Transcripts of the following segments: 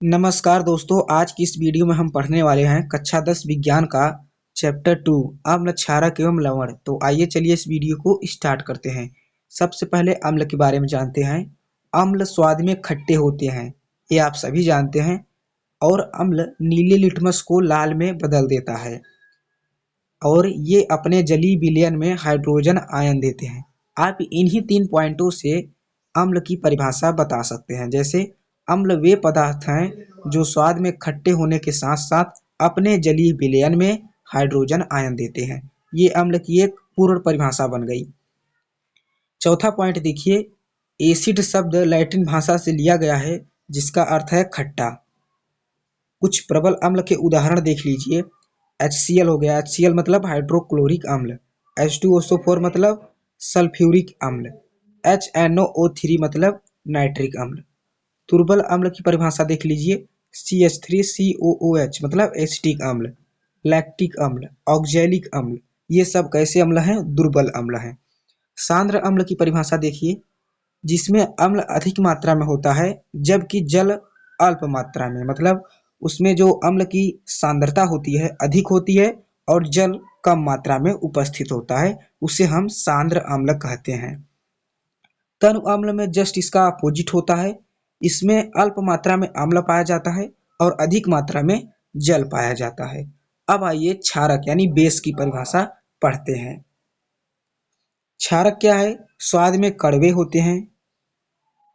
नमस्कार दोस्तों, आज की इस वीडियो में हम पढ़ने वाले हैं कक्षा 10 विज्ञान का चैप्टर 2 अम्ल, क्षारक एवं लवण। तो आइए चलिए इस वीडियो को स्टार्ट करते हैं। सबसे पहले अम्ल के बारे में जानते हैं। अम्ल स्वाद में खट्टे होते हैं, ये आप सभी जानते हैं। और अम्ल नीले लिटमस को लाल में बदल देता है और ये अपने जलीय विलयन में हाइड्रोजन आयन देते हैं। आप इन्हीं 3 पॉइंटों से अम्ल की परिभाषा बता सकते हैं। जैसे अम्ल वे पदार्थ हैं जो स्वाद में खट्टे होने के साथ साथ अपने जलीय विलयन में हाइड्रोजन आयन देते हैं। ये अम्ल की एक पूर्ण परिभाषा बन गई। चौथा पॉइंट देखिए, एसिड शब्द लैटिन भाषा से लिया गया है जिसका अर्थ है खट्टा। कुछ प्रबल अम्ल के उदाहरण देख लीजिए। HCl हो गया, HCl मतलब हाइड्रोक्लोरिक अम्ल। H2SO4 मतलब सल्फ्यूरिक अम्ल। HNO3 मतलब नाइट्रिक अम्ल। दुर्बल अम्ल की परिभाषा देख लीजिए। CH3COOH मतलब एसिटिक अम्ल, लैक्टिक अम्ल, ऑक्जेलिक अम्ल। ये सब कैसे अम्ल हैं? दुर्बल अम्ल हैं। सांद्र अम्ल की परिभाषा देखिए, जिसमें अम्ल अधिक मात्रा में होता है जबकि जल अल्प मात्रा में, मतलब उसमें जो अम्ल की सांद्रता होती है अधिक होती है और जल कम मात्रा में उपस्थित होता है, उसे हम सांद्र अम्ल कहते हैं। तनु अम्ल में जस्ट इसका अपोजिट होता है। इसमें अल्प मात्रा में अम्ल पाया जाता है और अधिक मात्रा में जल पाया जाता है। अब आइए क्षारक यानी बेस की परिभाषा पढ़ते हैं। क्षारक क्या है? स्वाद में कड़वे होते हैं।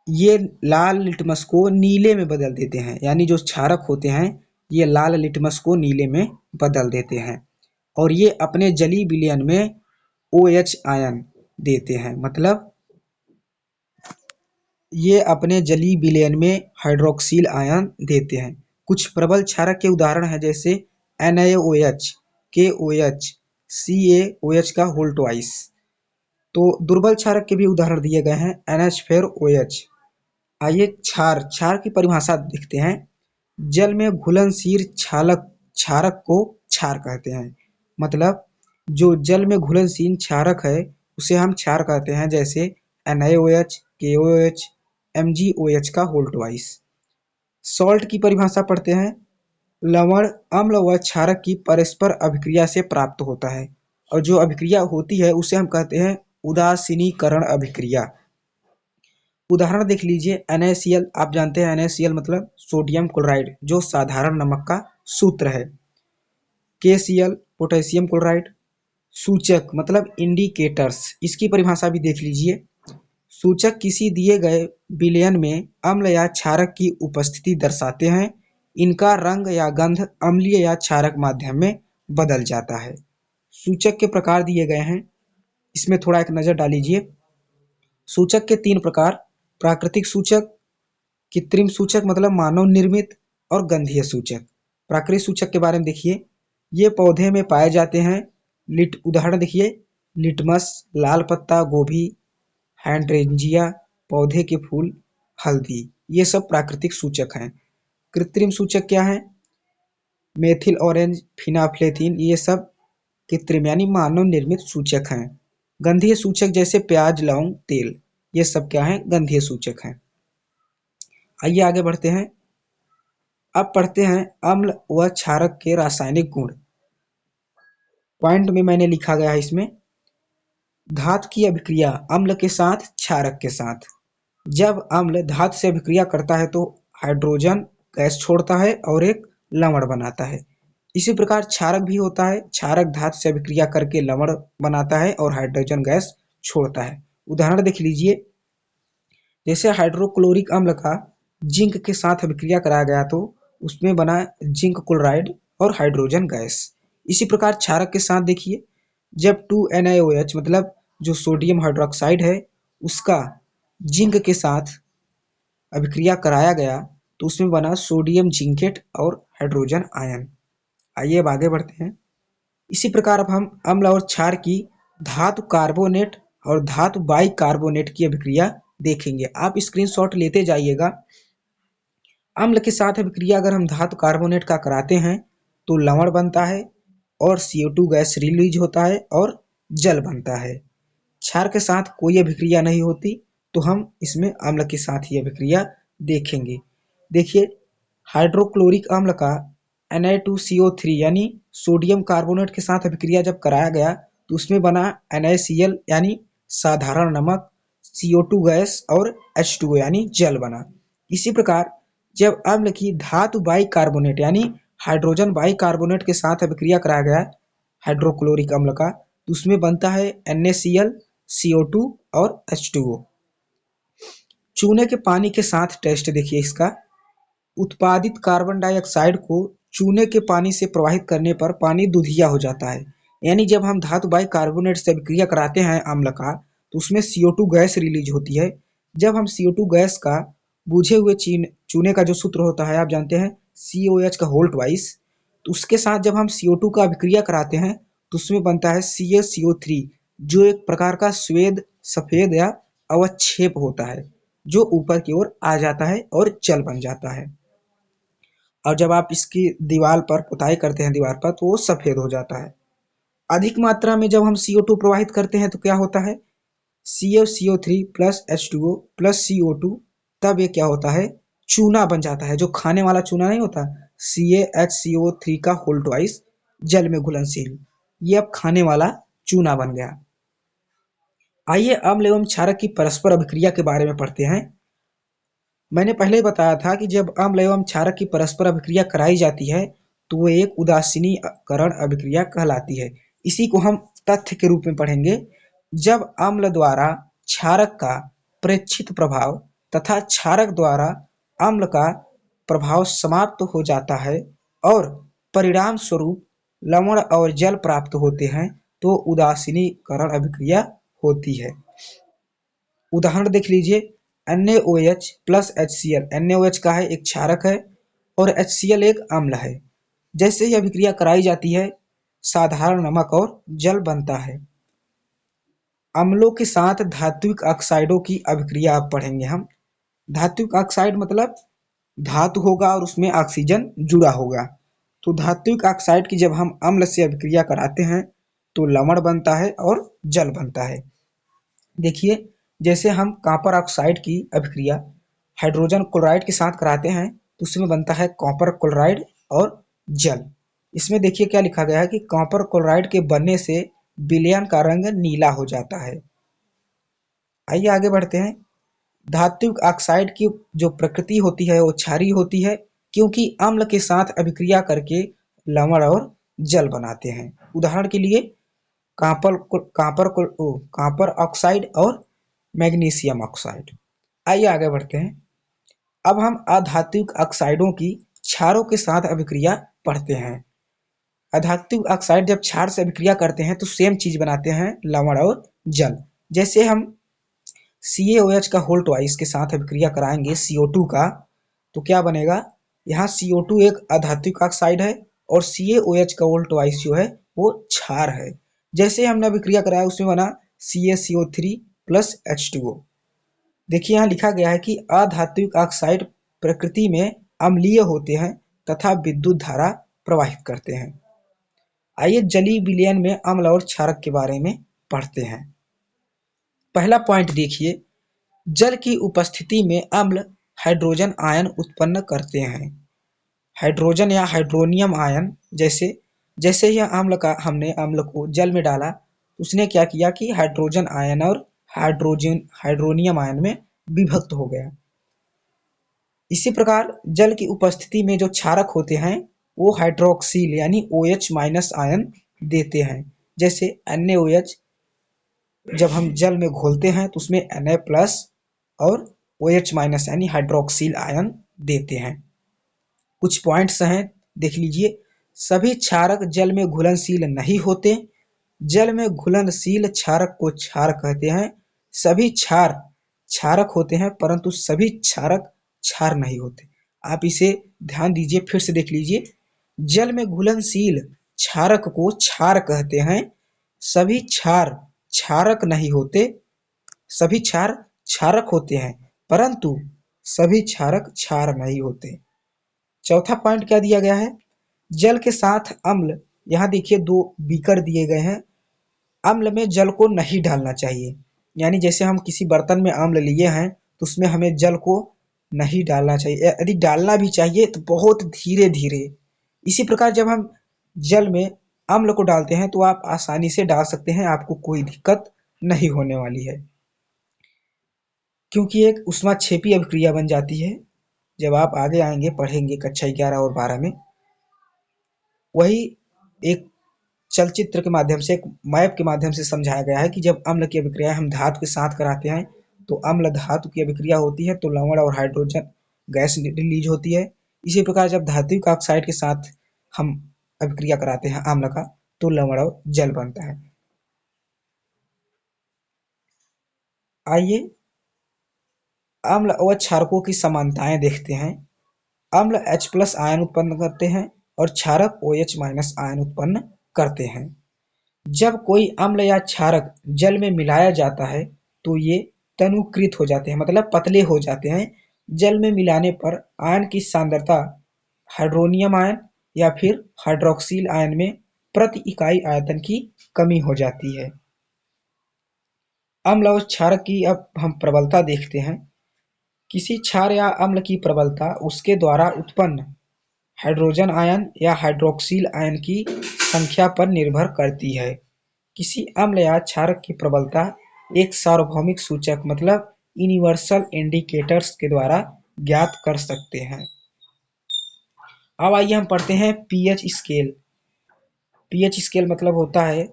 ये लाल लिटमस को नीले में बदल देते हैं, यानी जो क्षारक होते हैं ये लाल लिटमस को नीले में बदल देते हैं। और ये अपने जलीय विलयन में OH आयन देते हैं, मतलब ये अपने जलीय विलयन में हाइड्रोक्सिल आयन देते हैं। कुछ प्रबल क्षारक के उदाहरण हैं जैसे NaOH, KOH, CaOH का होल ट्वाइस। तो दुर्बल क्षारक के भी उदाहरण दिए गए हैं, NH4OH। आइए क्षार की परिभाषा देखते हैं। जल में घुलनशील क्षारक को क्षार कहते हैं, मतलब जो जल में घुलनशील क्षारक है उसे हम क्षार कहते हैं, जैसे NaOH, KOH, MgOH का होल ट्वाइस। सॉल्ट की परिभाषा पढ़ते हैं। लवण अम्ल व क्षारक की परस्पर अभिक्रिया से प्राप्त होता है और जो अभिक्रिया होती है उसे हम कहते हैं उदासीनीकरण अभिक्रिया। उदाहरण देख लीजिए, NaCl। आप जानते हैं NaCl मतलब सोडियम क्लोराइड, जो साधारण नमक का सूत्र है। KCl potassium chloride. सूचक मतलब इंडिकेटर्स, इसकी परिभाषा भी देख लीजिए। सूचक किसी दिए गए विलयन में अम्ल या क्षारक की उपस्थिति दर्शाते हैं। इनका रंग या गंध अम्लीय या क्षारक माध्यम में बदल जाता है। सूचक के प्रकार दिए गए हैं, इसमें थोड़ा एक नज़र डाल लीजिए। सूचक के 3 प्रकार: प्राकृतिक सूचक, कृत्रिम सूचक मतलब मानव निर्मित, और गंधीय सूचक। प्राकृतिक सूचक के बारे में देखिए, ये पौधे में पाए जाते हैं। उदाहरण देखिए, लिटमस, लाल पत्ता गोभी, हाइड्रेंजिया, पौधे के फूल, हल्दी, ये सब प्राकृतिक सूचक हैं। कृत्रिम सूचक क्या है? मेथिल ऑरेंज, फिनाफ्लेथिन, ये सब कृत्रिम यानी मानव निर्मित सूचक हैं। गंधीय सूचक जैसे प्याज, लौंग, तेल, ये सब क्या है? गंधीय सूचक हैं। आइए आगे बढ़ते हैं। अब पढ़ते हैं अम्ल व क्षारक के रासायनिक गुण। पॉइंट में मैंने लिखा गया है इसमें, धातु की अभिक्रिया अम्ल के साथ क्षारक के साथ। जब अम्ल धातु से अभिक्रिया करता है तो हाइड्रोजन गैस छोड़ता है और एक लवण बनाता है। इसी प्रकार क्षारक भी होता है, क्षारक धातु से अभिक्रिया करके लवण बनाता है और हाइड्रोजन गैस छोड़ता है। उदाहरण देख लीजिए, जैसे हाइड्रोक्लोरिक अम्ल का जिंक के साथ अभिक्रिया कराया गया तो उसमें बना जिंक क्लोराइड और हाइड्रोजन गैस। इसी प्रकार क्षारक के साथ देखिए, जब 2NaOH मतलब जो सोडियम हाइड्रोक्साइड है उसका जिंक के साथ अभिक्रिया कराया गया तो उसमें बना सोडियम जिंकेट और हाइड्रोजन आयन। आइए अब आगे बढ़ते हैं। इसी प्रकार अब हम अम्ल और क्षार की धातु कार्बोनेट और धातु बाइकार्बोनेट की अभिक्रिया देखेंगे। आप स्क्रीनशॉट लेते जाइएगा। अम्ल के साथ अभिक्रिया अगर हम धातु कार्बोनेट का कराते हैं तो लवण बनता है और CO2 गैस रिलीज होता है और जल बनता है। क्षार के साथ कोई अभिक्रिया नहीं होती तो हम इसमें अम्ल के साथ ही अभिक्रिया देखेंगे। देखिए, हाइड्रोक्लोरिक अम्ल का Na2CO3 यानी सोडियम कार्बोनेट के साथ अभिक्रिया जब कराया गया तो उसमें बना NaCl यानी साधारण नमक, CO2 गैस और H2O यानी जल बना। इसी प्रकार जब अम्ल की धातु बाइकार्बोनेट यानी हाइड्रोजन बाइकार्बोनेट के साथ अभिक्रिया कराया गया हाइड्रोक्लोरिक अम्ल का तो उसमें बनता है NaCl, CO2 और H2O। चूने के पानी के साथ टेस्ट देखिए इसका। उत्पादित कार्बन डाइऑक्साइड को चूने के पानी से प्रवाहित करने पर पानी दूधिया हो जाता है। यानी जब हम धातु बाइकार्बोनेट से अभिक्रिया कराते हैं अम्ल का तो उसमें CO2 गैस रिलीज होती है। जब हम CO2 गैस का बुझे हुए चूने का जो सूत्र होता है आप जानते हैं COH का होल ट्वाइस, तो उसके साथ जब हम CO2 का अभिक्रिया कराते हैं तो उसमें बनता है CaCO3 जो एक प्रकार का स्वेद सफेद या अवक्षेप होता है जो ऊपर की ओर आ जाता है और जल बन जाता है। और जब आप इसकी दीवार पर पुताई करते हैं दीवार पर तो वो सफेद हो जाता है। अधिक मात्रा में जब हम CO2 प्रवाहित करते हैं तो क्या होता है CaCO3 plus H2O plus CO2, तब ये क्या होता है चूना बन जाता है। जो खाने वाला चूना नहीं होता CaHCO3 का होल ट्वाइस जल में घुलनशील, ये अब खाने वाला चूना बन गया। आइए अम्ल एवं क्षारक की परस्पर अभिक्रिया के बारे में पढ़ते हैं। मैंने पहले बताया था कि जब अम्ल एवं क्षारक की परस्पर अभिक्रिया कराई जाती है तो वो एक उदासीनीकरण अभिक्रिया कहलाती है। इसी को हम तथ्य के रूप में पढ़ेंगे। जब अम्ल द्वारा क्षारक का प्रेक्षित प्रभाव तथा क्षारक द्वारा अम्ल का प्रभाव समाप्त हो जाता है और परिणाम स्वरूप लवण और जल प्राप्त होते हैं तो उदासीनीकरण अभिक्रिया होती है। उदाहरण देख लीजिए NaOH प्लस HCl। NaOH का है एक क्षारक है और HCl एक अम्ल है। जैसे ही अभिक्रिया कराई जाती है साधारण नमक और जल बनता है। अम्लों के साथ धात्विक ऑक्साइडों की अभिक्रिया अब पढ़ेंगे हम। धात्विक ऑक्साइड मतलब धातु होगा और उसमें ऑक्सीजन जुड़ा होगा। तो धात्विक ऑक्साइड की जब हम अम्ल से अभिक्रिया कराते हैं तो लवण बनता है और जल बनता है। देखिए जैसे हम कॉपर ऑक्साइड की अभिक्रिया हाइड्रोजन क्लोराइड के साथ कराते हैं तो उसमें बनता है कॉपर क्लोराइड और जल। इसमें देखिए क्या लिखा गया है कि कॉपर क्लोराइड के बनने से विलयन का रंग नीला हो जाता है। आइए आगे बढ़ते हैं। धात्विक ऑक्साइड की जो प्रकृति होती है वो क्षारीय होती है क्योंकि अम्ल के साथ अभिक्रिया करके लवण और जल बनाते हैं। उदाहरण के लिए कॉपर ऑक्साइड और मैग्नीशियम ऑक्साइड। आइए आगे बढ़ते हैं। अब हम अधात्विक ऑक्साइडों की क्षारों के साथ अभिक्रिया पढ़ते हैं। अधात्विक ऑक्साइड जब क्षार से अभिक्रिया करते हैं तो सेम चीज बनाते हैं लवण और जल। जैसे हम CaOH का होल ट्वाइस के साथ अभिक्रिया कराएंगे CO2 का तो क्या बनेगा, यहाँ CO2 एक अधात्विक ऑक्साइड है और CaOH का होल ट्वाइस जो है वो क्षार है। जैसे हमने अभिक्रिया कराया उसमें बना CaCO3 प्लस H2O। देखिए यहाँ लिखा गया है कि अधात्विक ऑक्साइड प्रकृति में अम्लीय होते हैं तथा विद्युत धारा प्रवाहित करते हैं। आइए जलीय विलयन में अम्ल और क्षारक के बारे में पढ़ते हैं। पहला पॉइंट देखिए, जल की उपस्थिति में अम्ल हाइड्रोजन आयन उत्पन्न करते हैं। हाइड्रोजन या हाइड्रोनियम आयन जैसे जैसे ही हमने अम्ल को जल में डाला उसने क्या किया कि हाइड्रोजन आयन और हाइड्रोनियम आयन में विभक्त हो गया। इसी प्रकार जल की उपस्थिति में जो क्षारक होते हैं वो हाइड्रोक्सिल यानी OH माइनस आयन देते हैं। जैसे NaOH जब हम जल में घोलते हैं तो उसमें Na प्लस और OH माइनस यानी हाइड्रोक्सिल आयन देते हैं। कुछ पॉइंट्स हैं देख लीजिए। सभी क्षारक जल में घुलनशील नहीं होते। जल में घुलनशील क्षारक को क्षार कहते हैं। सभी क्षार क्षारक होते हैं परंतु सभी क्षारक क्षार नहीं होते। आप इसे ध्यान दीजिए, फिर से देख लीजिए। जल में घुलनशील क्षारक को क्षार कहते हैं। सभी क्षार क्षारक नहीं होते। सभी क्षार क्षारक होते हैं परंतु सभी क्षारक क्षार नहीं होते। चौथा पॉइंट क्या दिया गया है, जल के साथ अम्ल। यहाँ देखिए 2 बीकर दिए गए हैं। अम्ल में जल को नहीं डालना चाहिए। यानी जैसे हम किसी बर्तन में अम्ल लिए हैं तो उसमें हमें जल को नहीं डालना चाहिए, यदि डालना भी चाहिए तो बहुत धीरे धीरे। इसी प्रकार जब हम जल में अम्ल को डालते हैं तो आप आसानी से डाल सकते हैं, आपको कोई दिक्कत नहीं होने वाली है, क्योंकि एक ऊष्माक्षेपी अभिक्रिया बन जाती है। जब आप आगे आएंगे पढ़ेंगे कक्षा 11 और 12 में, वही एक चलचित्र के माध्यम से, एक मैप के माध्यम से समझाया गया है कि जब अम्ल की अभिक्रिया हम धातु के साथ कराते हैं तो अम्ल धातु की अभिक्रिया होती है तो लवण और हाइड्रोजन गैस रिलीज होती है। इसी प्रकार जब धात्विक ऑक्साइड के साथ हम अभिक्रिया कराते हैं अम्ल का तो लवण और जल बनता है। आइए अम्ल और क्षारकों की समानताएं देखते हैं। अम्ल H प्लस आयन उत्पन्न करते हैं और क्षारक OH माइनस आयन उत्पन्न करते हैं। जब कोई अम्ल या क्षारक जल में मिलाया जाता है तो ये तनुकृत हो जाते हैं, मतलब पतले हो जाते हैं। जल में मिलाने पर आयन की सांद्रता हाइड्रोनियम आयन या फिर हाइड्रोक्सिल आयन में प्रति इकाई आयतन की कमी हो जाती है। अम्ल और क्षारक की अब हम प्रबलता देखते हैं। किसी क्षार या अम्ल की प्रबलता उसके द्वारा उत्पन्न हाइड्रोजन आयन या हाइड्रोक्सिल आयन की संख्या पर निर्भर करती है। किसी अम्ल या क्षारक की प्रबलता एक सार्वभौमिक सूचक मतलब यूनिवर्सल इंडिकेटर्स के द्वारा ज्ञात कर सकते हैं। अब आइए हम पढ़ते हैं पीएच स्केल। पीएच स्केल मतलब होता है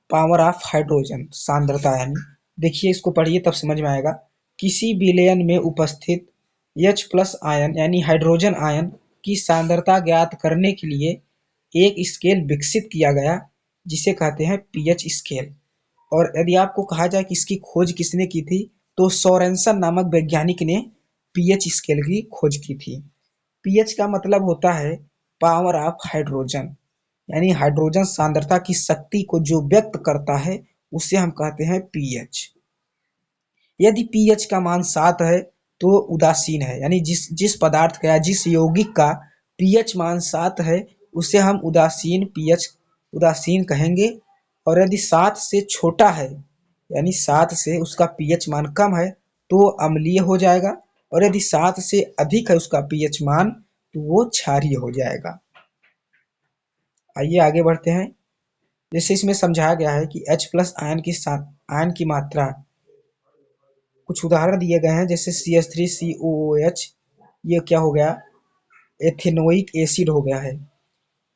पावर ऑफ हाइड्रोजन, सांद्रता यानी। देखिए इसको पढ़िए तब समझ में आएगा। किसी विलयन में उपस्थित H प्लस आयन यानी हाइड्रोजन आयन की सांद्रता ज्ञात करने के लिए एक स्केल विकसित किया गया जिसे कहते हैं पीएच स्केल। और यदि आपको कहा जाए कि इसकी खोज किसने की थी तो सोरेनसन नामक वैज्ञानिक ने पीएच स्केल की खोज की थी। पीएच का मतलब होता है पावर ऑफ हाइड्रोजन, यानी हाइड्रोजन सांद्रता की शक्ति को जो व्यक्त करता है उसे हम कहते हैं पीएच। यदि पीएच का मान 7 है तो उदासीन है, यानी जिस जिस पदार्थ का या जिस यौगिक का पीएच मान 7 है उसे हम उदासीन पीएच उदासीन कहेंगे। और यदि 7 से छोटा है यानी 7 से उसका पीएच मान कम है तो अम्लीय हो जाएगा, और यदि 7 से अधिक है उसका पीएच मान तो वो क्षारीय हो जाएगा। आइए आगे बढ़ते हैं। जैसे इसमें समझाया गया है कि H प्लस आयन की आयन की मात्रा, कुछ उदाहरण दिए गए हैं जैसे CH3COOH, ये क्या हो गया, एथेनोइक एसिड हो गया है।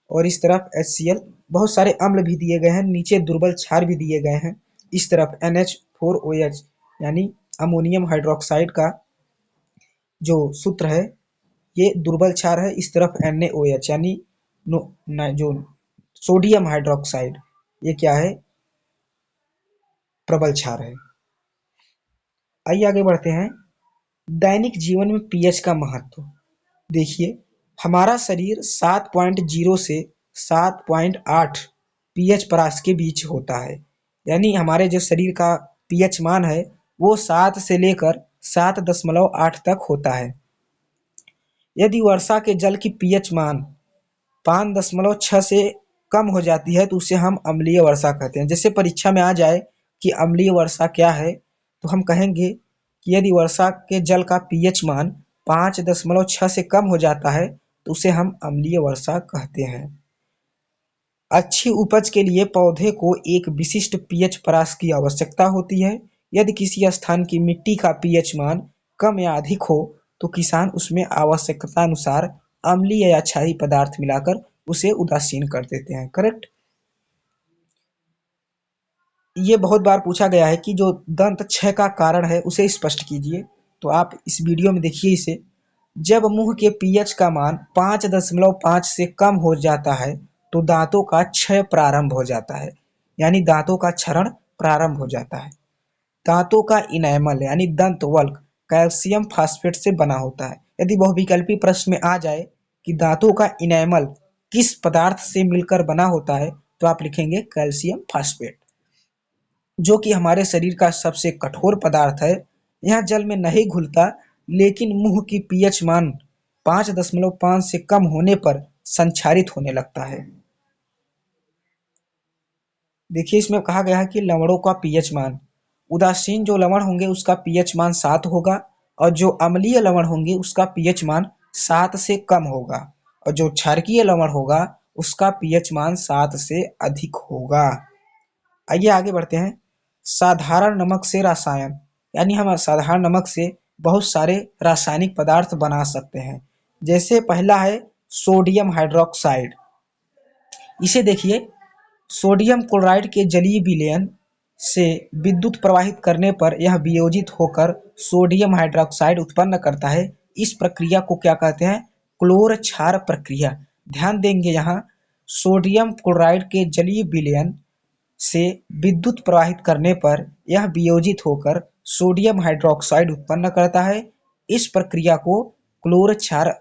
और इस तरफ HCl, बहुत सारे अम्ल भी दिए गए हैं, नीचे दुर्बल क्षार भी दिए गए हैं। इस तरफ NH4OH यानी अमोनियम हाइड्रोक्साइड का जो सूत्र है ये दुर्बल क्षार है। इस तरफ NaOH यानी जो सोडियम हाइड्रोक्साइड, ये क्या है, प्रबल क्षार है। आइए आगे बढ़ते हैं। दैनिक जीवन में पीएच का महत्व देखिए। हमारा शरीर 7.0 से 7.8 पीएच परास के बीच होता है, यानी हमारे जो शरीर का पीएच मान है वो 7 से लेकर 7.8 तक होता है। यदि वर्षा के जल की पीएच मान 5.6 से कम हो जाती है तो उसे हम अम्लीय वर्षा कहते हैं। जैसे परीक्षा में आ जाए कि अम्लीय वर्षा क्या है तो हम कहेंगे कि यदि वर्षा के जल का पीएच मान 5.6 से कम हो जाता है तो उसे हम अम्लीय वर्षा कहते हैं। अच्छी उपज के लिए पौधे को एक विशिष्ट पीएच परास की आवश्यकता होती है। यदि किसी स्थान की मिट्टी का पीएच मान कम या अधिक हो तो किसान उसमें आवश्यकतानुसार अम्लीय या क्षारीय पदार्थ मिलाकर उसे उदासीन कर देते हैं। करेक्ट। ये बहुत बार पूछा गया है कि जो दंत क्षय का कारण है उसे स्पष्ट कीजिए, तो आप इस वीडियो में देखिए इसे। जब मुंह के पीएच का मान 5.5 से कम हो जाता है तो दांतों का क्षय प्रारंभ हो जाता है, यानी दांतों का क्षरण प्रारंभ हो जाता है। दांतों का इनेमल यानी दंत वल्क कैल्शियम फास्फेट से बना होता है। यदि बहुविकल्पी प्रश्न में आ जाए कि दांतों का इनेमल किस पदार्थ से मिलकर बना होता है तो आप लिखेंगे कैल्शियम फास्फेट, जो कि हमारे शरीर का सबसे कठोर पदार्थ है। यह जल में नहीं घुलता लेकिन मुंह की पीएच मान 5.5 से कम होने पर संक्षारित होने लगता है। देखिए इसमें कहा गया है कि लवणों का पीएच मान, उदासीन जो लवण होंगे उसका पीएच मान 7 होगा और जो अम्लीय लवण होंगे उसका पीएच मान 7 से कम होगा और जो क्षारकीय लवण होगा उसका पीएच मान 7 से अधिक होगा। आइए आगे बढ़ते हैं। साधारण नमक से रसायन, यानी हम साधारण नमक से बहुत सारे रासायनिक पदार्थ बना सकते हैं। जैसे पहला है सोडियम हाइड्रोक्साइड। इसे देखिए, सोडियम क्लोराइड के जलीय विलयन से विद्युत प्रवाहित करने पर यह वियोजित होकर सोडियम हाइड्रोक्साइड उत्पन्न करता है। इस प्रक्रिया को क्या कहते हैं? क्लोर क्षार प्रक्रिया। ध्यान देंगे यहाँ, सोडियम क्लोराइड के जलीय विलयन से विद्युत प्रवाहित करने पर यह वियोजित होकर सोडियम हाइड्रोक्साइड उत्पन्न करता है। इस प्रक्रिया को क्लोर क्षार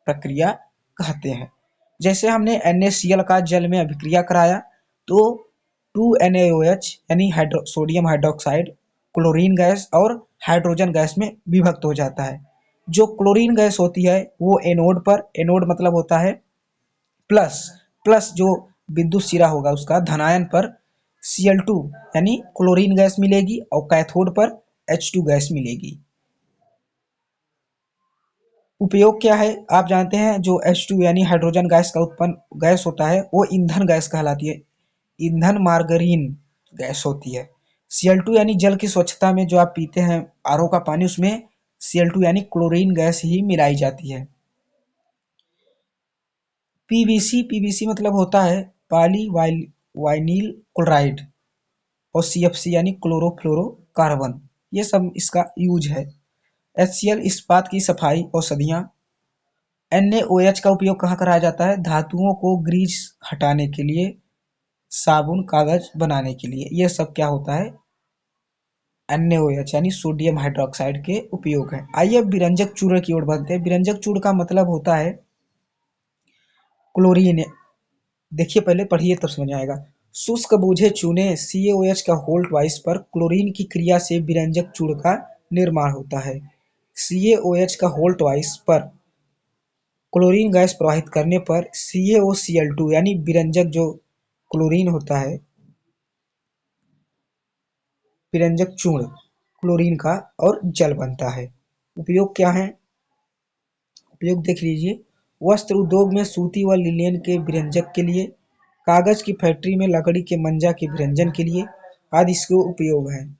प्रक्रिया कहते हैं। जैसे हमने NaCl का जल में अभिक्रिया कराया तो 2NaOH यानी सोडियम हाइड्रोक्साइड क्लोरीन गैस और हाइड्रोजन गैस में विभक्त हो जाता है। जो क्लोरीन गैस होती है वो एनोड पर, एनोड मतलब होता है प्लस, प्लस जो विद्युत सिरा होगा उसका धनायन पर Cl2 यानी क्लोरीन गैस मिलेगी और कैथोड पर H2 गैस मिलेगी। उपयोग क्या है आप जानते हैं, जो H2 यानी हाइड्रोजन गैस का उत्पन्न गैस होता है वो ईंधन गैस कहलाती है, ईंधन मार्गरीन गैस होती है। Cl2 यानी जल की स्वच्छता में जो आप पीते हैं RO का पानी, उसमें Cl2 यानी क्लोरीन गैस ही मिलाई जाती है। PVC, PVC मतलब होता है पॉली वाइनिल क्लोराइड और CFC यानी क्लोरोफ्लोरोकार्बन, ये सब इसका यूज है। HCl इस्पात की सफाई औषधियाँ। NaOH का उपयोग कहाँ कराया जाता है? धातुओं को ग्रीस हटाने के लिए, साबुन, कागज बनाने के लिए, ये सब क्या होता है? NaOH यानी सोडियम हाइड्रोक्साइड के उपयोग है। आइए अब विरंजक चूर्ण की ओर बढ़ते हैं। विरंजक चूर्ण का मतलब होता है क्लोरीन। देखिए पहले पढ़िए तब समझ आएगा। शुष्क बूझे चूने CaOH का होल्ड वाइस पर क्लोरीन की क्रिया से विरंजक चूर्ण का निर्माण होता है। CaOH का होल्ड वाइस पर क्लोरीन गैस प्रवाहित करने पर CaOCl2 यानी विरंजक जो क्लोरीन होता है, विरंजक चूर्ण क्लोरीन का और जल बनता है। उपयोग क्या है? उपयोग देख लीजिए। वस्त्र उद्योग में सूती व लिनेन के विरंजक के लिए, कागज की फैक्ट्री में लकड़ी के मंजा के विरंजन के लिए आदि इसके उपयोग है।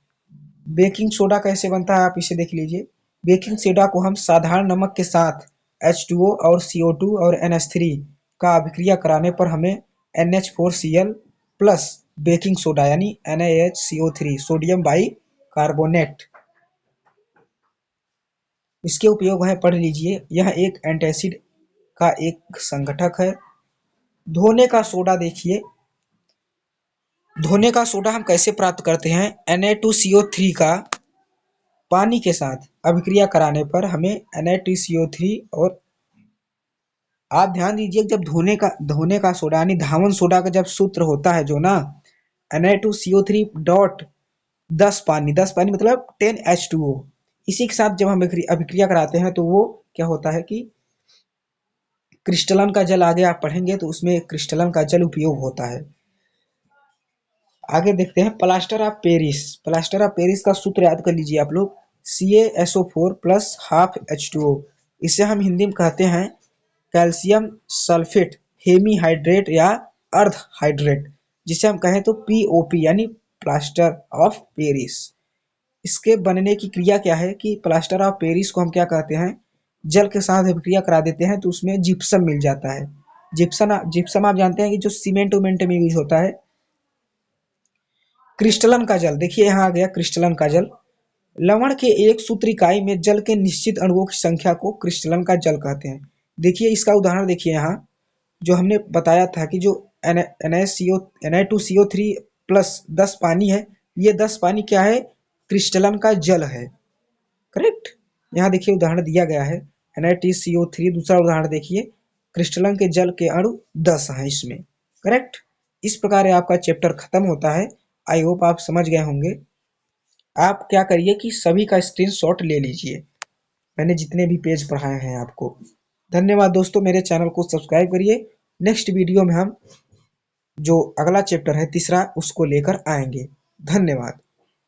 बेकिंग सोडा कैसे बनता है आप इसे देख लीजिए। बेकिंग सोडा को हम साधारण नमक के साथ H2O और CO2 और NH3 का अभिक्रिया कराने पर हमें NH4Cl प्लस बेकिंग सोडा यानी NaHCO3 सोडियम बाई कार्बोनेट, इसके उपयोग है, पढ़ लीजिए। यह एक एंटासिड का एक संघटक है। धोने का सोडा देखिए, धोने का सोडा हम कैसे प्राप्त करते हैं? Na2CO3 का पानी के साथ अभिक्रिया कराने पर हमें Na2CO3 और आप ध्यान दीजिए, जब धोने का सोडा यानी धावन सोडा का जब सूत्र होता है जो ना Na2CO3 डॉट 10 पानी, 10 पानी मतलब 10H2O, इसी के साथ जब हम अभिक्रिया कराते हैं तो वो क्या होता है कि क्रिस्टलन का जल, आगे आप पढ़ेंगे तो उसमें क्रिस्टलन का जल उपयोग होता है। आगे देखते हैं plaster of Paris. Plaster of Paris का सूत्र याद कर लीजिए आप लोग, CaSO4 प्लस हाफ H2O। इसे हम हिंदी में कहते हैं कैल्शियम सल्फेट हेमीहाइड्रेट या अर्ध हाइड्रेट, जिसे हम कहें तो POP यानी प्लास्टर ऑफ पेरिस। इसके बनने की क्रिया क्या है कि प्लास्टर ऑफ पेरिस को हम क्या कहते हैं, जल के साथ अभिक्रिया करा देते हैं तो उसमें जिप्सम मिल जाता है। जिप्सम आप जानते हैं कि जो सीमेंट उमेंट में यूज होता है। क्रिस्टलन का जल देखिए, यहाँ आ गया क्रिस्टलन का जल। लवण के एक सूत्र इकाई में जल के निश्चित अणुओं की संख्या को क्रिस्टलन का जल कहते हैं। देखिए इसका उदाहरण देखिए, यहाँ जो हमने बताया था कि जो Na2CO3 प्लस 10 पानी है, ये 10 पानी क्या है? क्रिस्टलन का जल है। करेक्ट। यहाँ देखिए उदाहरण दिया गया है Na2CO3। दूसरा उदाहरण देखिए, क्रिस्टलन के जल के अणु 10 हैं इसमें। करेक्ट। इस प्रकार आपका चैप्टर खत्म होता है। आई होप आप समझ गए होंगे। आप क्या करिए कि सभी का स्क्रीनशॉट ले लीजिए, मैंने जितने भी पेज पढ़ाए हैं आपको। धन्यवाद दोस्तों, मेरे चैनल को सब्सक्राइब करिए। नेक्स्ट वीडियो में हम जो अगला चैप्टर है तीसरा, उसको लेकर आएंगे। धन्यवाद।